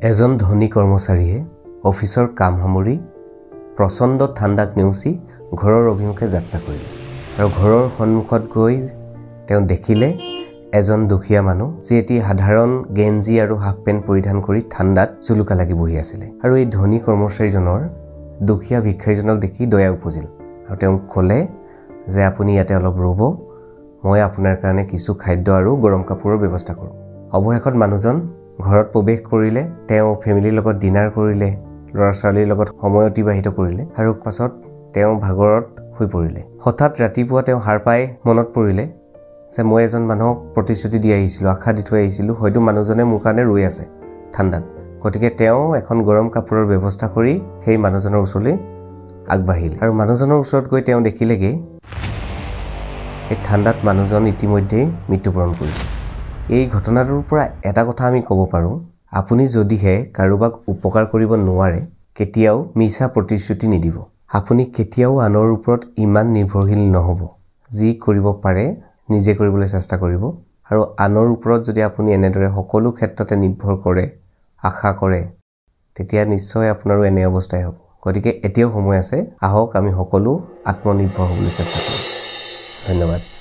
এজন ধনী কৰ্মচাৰীয়ে অফিচৰ কাম সামৰি প্ৰচণ্ড ঠাণ্ডাক নেওচি ঘৰৰ অভিমুখে যাত্ৰা কৰিলে আৰু ঘৰৰ সন্মুখত গৈ তেওঁ দেখিলে এজন দুখীয়া মানুহ যি এটি সাধাৰণ গেঞ্জি আৰু হাফ পেণ্ট পৰিধান কৰি ঠাণ্ডাত জুলুকা লাগি বহি আছিলে আৰু এই ধনী কৰ্মচাৰীজনৰ দুখীয়া ভিক্ষাৰীজনক দেখি দয়া উপজিল আৰু তেওঁ ক'লে যে আপুনি ইয়াতে অলপ ৰ'ব মই আপোনাৰ কাৰণে কিছু খাদ্য আৰু গৰম কাপোৰৰ ব্যৱস্থা কৰোঁ। অৱশেষত মানুহজন ঘৰত প্ৰৱেশ কৰিলে, তেওঁ ফেমিলিৰ লগত ডিনাৰ কৰিলে, ল'ৰা-ছোৱালীৰ লগত সময় অতিবাহিত কৰিলে আৰু পাছত তেওঁ ভাগৰত শুই পৰিলে। হঠাৎ ৰাতিপুৱা তেওঁ সাৰ পাই মনত পৰিলে যে মই এজন মানুহক প্ৰতিশ্ৰুতি দি আহিছিলোঁ, আশা দি থৈ আহিছিলোঁ, হয়তো মানুহজনে মোৰ কাৰণে ৰৈ আছে ঠাণ্ডাত। গতিকে তেওঁ এখন গৰম কাপোৰৰ ব্যৱস্থা কৰি সেই মানুহজনৰ ওচৰলৈ আগবাঢ়িল আৰু মানুহজনৰ ওচৰত গৈ তেওঁ দেখিলেগে এই ঠাণ্ডাত মানুহজন ইতিমধ্যেই মৃত্যুবৰণ কৰিছে। এই ঘটনাটোৰ পৰা এটা কথা আমি ক'ব পাৰোঁ, আপুনি যদিহে কাৰোবাক উপকাৰ কৰিব নোৱাৰে কেতিয়াও মিছা প্ৰতিশ্ৰুতি নিদিব। আপুনি কেতিয়াও আনৰ ওপৰত ইমান নিৰ্ভৰশীল নহ'ব। যি কৰিব পাৰে নিজে কৰিবলৈ চেষ্টা কৰিব আৰু আনৰ ওপৰত যদি আপুনি এনেদৰে সকলো ক্ষেত্ৰতে নিৰ্ভৰ কৰে, আশা কৰে, তেতিয়া নিশ্চয় আপোনাৰো এনে অৱস্থাই হ'ব। গতিকে এতিয়াও সময় আছে, আহক আমি সকলো আত্মনিৰ্ভৰ হ'বলৈ চেষ্টা কৰোঁ। ধন্যবাদ।